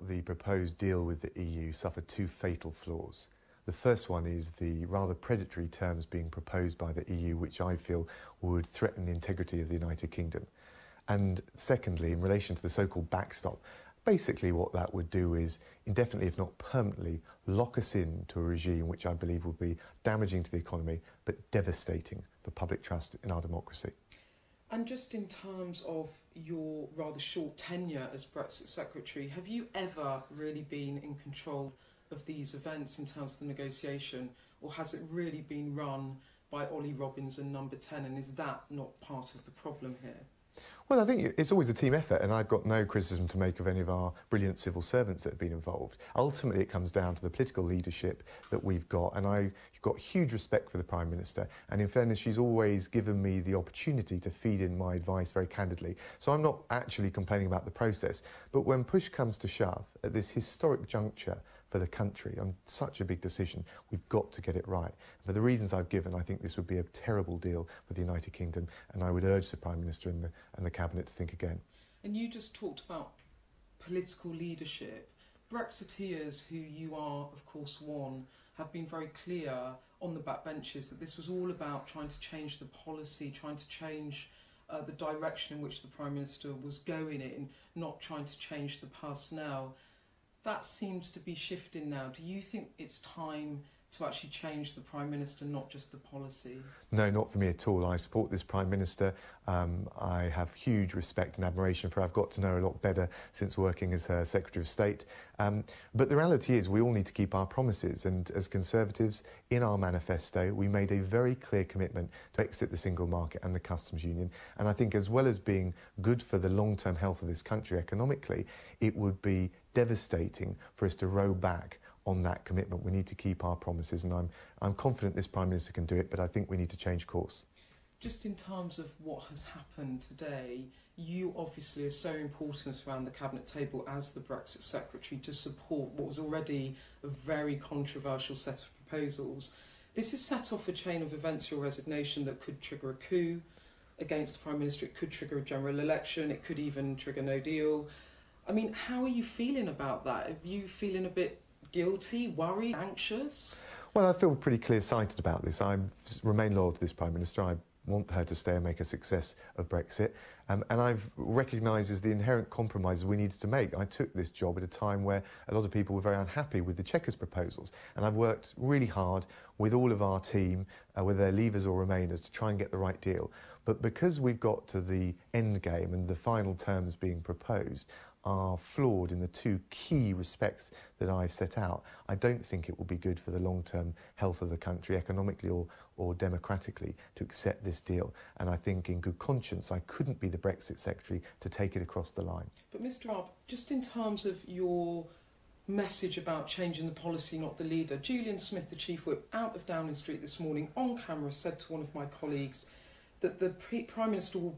the proposed deal with the EU suffered two fatal flaws. The first one is the rather predatory terms being proposed by the EU, which I feel would threaten the integrity of the United Kingdom. And secondly, in relation to the so-called backstop, basically what that would do is indefinitely, if not permanently, lock us into a regime which I believe would be damaging to the economy but devastating for public trust in our democracy. And just in terms of your rather short tenure as Brexit Secretary, have you ever really been in control of these events in terms of the negotiation, or has it really been run by Ollie Robbins and Number 10, and is that not part of the problem here? Well, I think it's always a team effort, and I've got no criticism to make of any of our brilliant civil servants that have been involved. Ultimately, it comes down to the political leadership that we've got, and I've got huge respect for the Prime Minister, and in fairness, she's always given me the opportunity to feed in my advice very candidly. So I'm not actually complaining about the process, but when push comes to shove, at this historic juncture for the country on such a big decision, we've got to get it right. For the reasons I've given, I think this would be a terrible deal for the United Kingdom, and I would urge the Prime Minister and the Cabinet to think again. And you just talked about political leadership. Brexiteers, who you are, of course, one, have been very clear on the backbenches that this was all about trying to change the policy, trying to change the direction in which the Prime Minister was going in, not trying to change the personnel. That seems to be shifting now. Do you think it's time to actually change the Prime Minister, not just the policy? No, not for me at all. I support this Prime Minister. I have huge respect and admiration for her. I've got to know her a lot better since working as her Secretary of State. But the reality is we all need to keep our promises, and as Conservatives, in our manifesto, we made a very clear commitment to exit the single market and the customs union. And I think as well as being good for the long-term health of this country economically, it would be devastating for us to row back on that commitment. We need to keep our promises, and I'm confident this Prime Minister can do it, but I think we need to change course. Just in terms of what has happened today, you obviously are so important around the Cabinet table as the Brexit Secretary to support what was already a very controversial set of proposals. This has set off a chain of events, your resignation, that could trigger a coup against the Prime Minister. It could trigger a general election. It could even trigger no deal. I mean, how are you feeling about that? Are you feeling a bit guilty, worried, anxious? Well, I feel pretty clear-sighted about this. I remain loyal to this Prime Minister. I want her to stay and make a success of Brexit. And I've recognised the inherent compromises we needed to make. I took this job at a time where a lot of people were very unhappy with the Chequers proposals. And I've worked really hard with all of our team, whether they're leavers or remainers, to try and get the right deal. But because we've got to the end game and the final terms being proposed are flawed in the two key respects that I've set out, I don't think it will be good for the long-term health of the country, economically or democratically, to accept this deal. And I think in good conscience I couldn't be the Brexit Secretary to take it across the line. But Mr Raab, just in terms of your message about changing the policy, not the leader, Julian Smith, the Chief Whip, out of Downing Street this morning on camera said to one of my colleagues that the Prime Minister will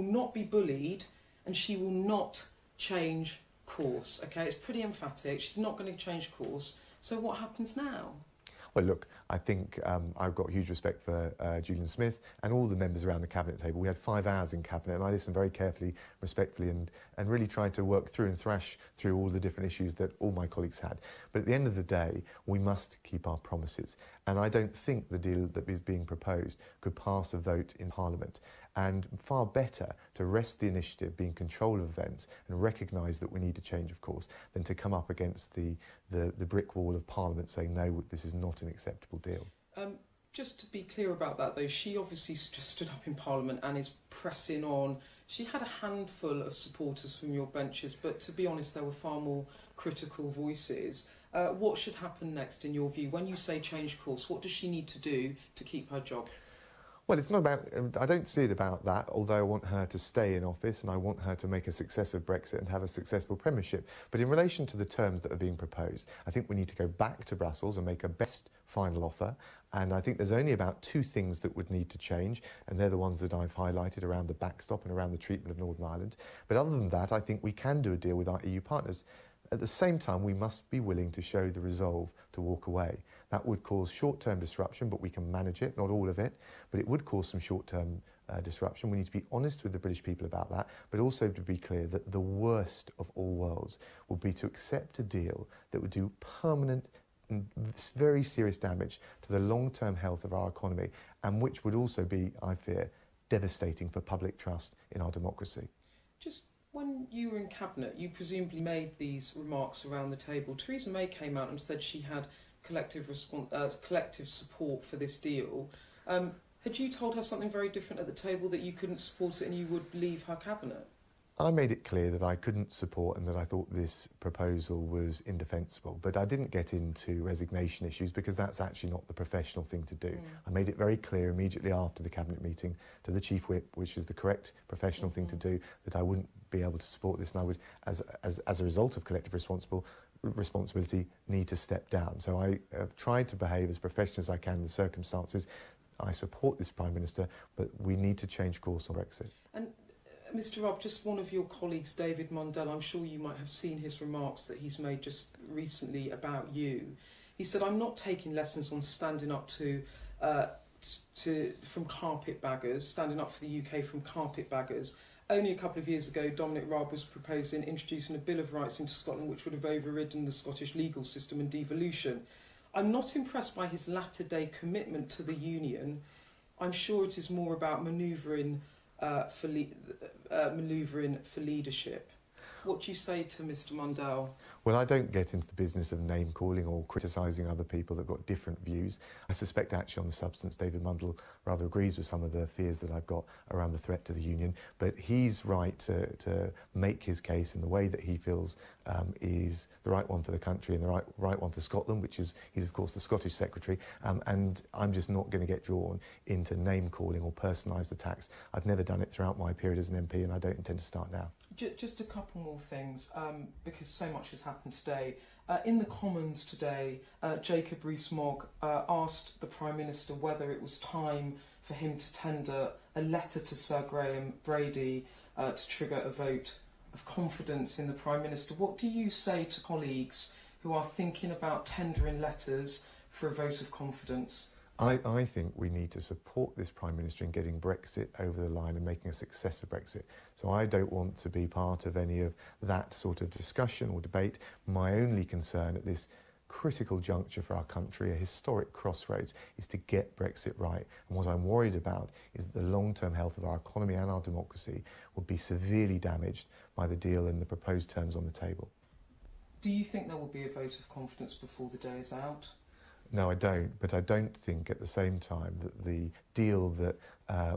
not be bullied, and she will not change course. Okay, it's pretty emphatic. She's not going to change course. So what happens now? Well, look, I think I've got huge respect for Julian Smith and all the members around the Cabinet table. We had 5 hours in Cabinet, and I listened very carefully, respectfully, and really tried to work through and thrash through all the different issues that all my colleagues had. But at the end of the day, we must keep our promises. And I don't think the deal that is being proposed could pass a vote in Parliament. And far better to rest the initiative, be in control of events, and recognise that we need to change, of course, than to come up against the brick wall of Parliament saying, no, this is not an acceptable deal. Just to be clear about that, though, she obviously just stood up in Parliament and is pressing on. She had a handful of supporters from your benches, but to be honest, there were far more critical voices. What should happen next, in your view? When you say change course, what does she need to do to keep her job? Well, it's not about, I don't see it about that, although I want her to stay in office and I want her to make a success of Brexit and have a successful premiership. But in relation to the terms that are being proposed, I think we need to go back to Brussels and make a best final offer. And I think there's only about 2 things that would need to change, and they're the ones that I've highlighted around the backstop and around the treatment of Northern Ireland. But other than that, I think we can do a deal with our EU partners. At the same time, we must be willing to show the resolve to walk away. That would cause short-term disruption, but we can manage it, not all of it, but it would cause some short-term disruption. We need to be honest with the British people about that, but also to be clear that the worst of all worlds would be to accept a deal that would do permanent and very serious damage to the long-term health of our economy, and which would also be, I fear, devastating for public trust in our democracy. Just when you were in Cabinet, you presumably made these remarks around the table. Theresa May came out and said she had collective support for this deal. Had you told her something very different at the table, that you couldn't support it and you would leave her Cabinet? I made it clear that I couldn't support and that I thought this proposal was indefensible, but I didn't get into resignation issues because that's actually not the professional thing to do. I made it very clear immediately after the Cabinet meeting to the Chief Whip, which is the correct professional thing to do, that I wouldn't be able to support this, and I would, as a result of collective responsibility, need to step down. So I have tried to behave as professional as I can in the circumstances. I support this Prime Minister, but we need to change course on Brexit. And Mr Raab, just one of your colleagues, David Mundell, I'm sure you might have seen his remarks that he's made just recently about you. He said, "I'm not taking lessons on standing up from carpetbaggers, standing up for the UK from carpetbaggers. Only a couple of years ago, Dominic Raab was proposing introducing a Bill of Rights into Scotland which would have overridden the Scottish legal system and devolution. I'm not impressed by his latter-day commitment to the Union. I'm sure it is more about manoeuvring for leadership." What do you say to Mr Mundell? Well, I don't get into the business of name-calling or criticising other people that have got different views. I suspect actually on the substance David Mundell rather agrees with some of the fears that I've got around the threat to the Union, but he's right to make his case in the way that he feels is the right one for the country and the right one for Scotland, which is, he's of course the Scottish Secretary, and I'm just not going to get drawn into name-calling or personalised attacks. I've never done it throughout my period as an MP, and I don't intend to start now. Just a couple more things, because so much has happened today. In the Commons today, Jacob Rees-Mogg asked the Prime Minister whether it was time for him to tender a letter to Sir Graham Brady to trigger a vote of confidence in the Prime Minister. What do you say to colleagues who are thinking about tendering letters for a vote of confidence? I think we need to support this Prime Minister in getting Brexit over the line and making a success of Brexit. So I don't want to be part of any of that sort of discussion or debate. My only concern at this critical juncture for our country, a historic crossroads, is to get Brexit right. And what I'm worried about is that the long-term health of our economy and our democracy will be severely damaged by the deal and the proposed terms on the table. Do you think there will be a vote of confidence before the day is out? No, I don't, but I don't think at the same time that the deal that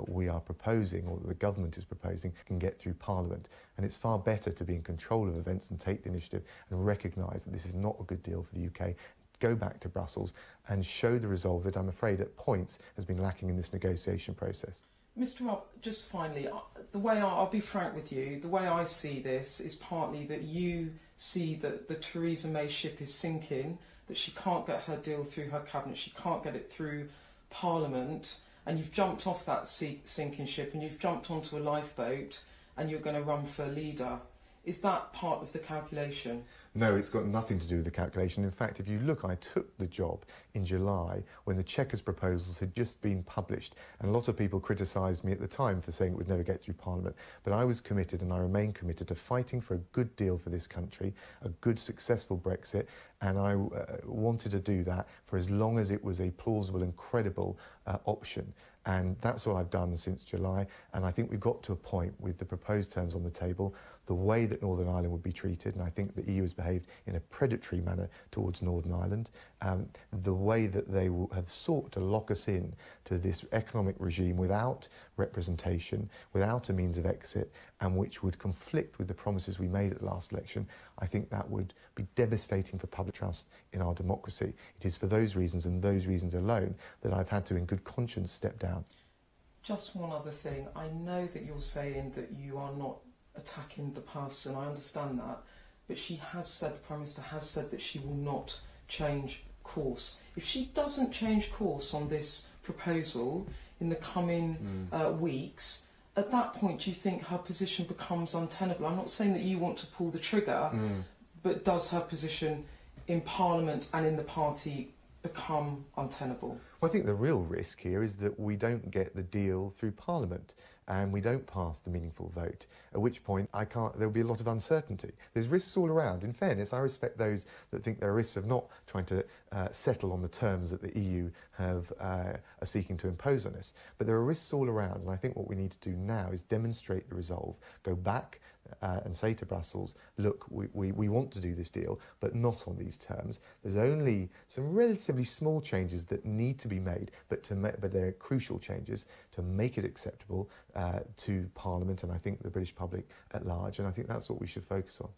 we are proposing, or that the government is proposing, can get through Parliament. And it's far better to be in control of events and take the initiative and recognise that this is not a good deal for the UK, go back to Brussels and show the resolve that I'm afraid at points has been lacking in this negotiation process. Mr Raab, just finally, the way I'll be frank with you, the way I see this is partly that you see that the Theresa May ship is sinking, that she can't get her deal through her Cabinet, she can't get it through Parliament, and you've jumped off that sinking ship and you've jumped onto a lifeboat and you're going to run for leader. Is that part of the calculation? No, it's got nothing to do with the calculation. In fact, if you look, I took the job in July when the Chequers proposals had just been published, and a lot of people criticised me at the time for saying it would never get through Parliament. But I was committed, and I remain committed, to fighting for a good deal for this country, a good, successful Brexit, and I wanted to do that for as long as it was a plausible and credible option. And that's what I've done since July, and I think we've got to a point with the proposed terms on the table, the way that Northern Ireland would be treated, and I think the EU has behaved in a predatory manner towards Northern Ireland, the way that they have sought to lock us in to this economic regime without representation, without a means of exit, and which would conflict with the promises we made at the last election. I think that would be devastating for public trust in our democracy. It is for those reasons and those reasons alone that I've had to, in good conscience, step down. Just one other thing. I know that you're saying that you are not attacking the person, I understand that, but she has said, the Prime Minister has said that she will not change course. If she doesn't change course on this proposal in the coming weeks, at that point do you think her position becomes untenable? I'm not saying that you want to pull the trigger, but does her position in Parliament and in the party become untenable? Well, I think the real risk here is that we don't get the deal through Parliament and we don't pass the meaningful vote, at which point there'll be a lot of uncertainty. There's risks all around. In fairness, I respect those that think there are risks of not trying to settle on the terms that the EU are seeking to impose on us. But there are risks all around, and I think what we need to do now is demonstrate the resolve, go back and say to Brussels, look, we want to do this deal, but not on these terms. There's only some relatively small changes that need to be made, but they're crucial changes to make it acceptable to Parliament and I think the British public at large, and I think that's what we should focus on.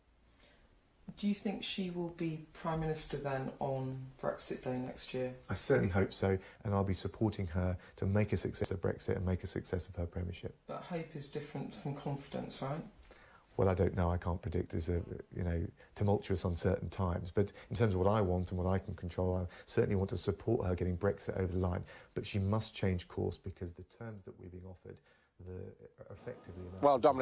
Do you think she will be Prime Minister then on Brexit Day next year? I certainly hope so, and I'll be supporting her to make a success of Brexit and make a success of her premiership. But hope is different from confidence, right? Well, I don't know. I can't predict. There's tumultuous, uncertain times. But in terms of what I want and what I can control, I certainly want to support her getting Brexit over the line. But she must change course because the terms that we're being offered are effectively enough. Well, Dominic.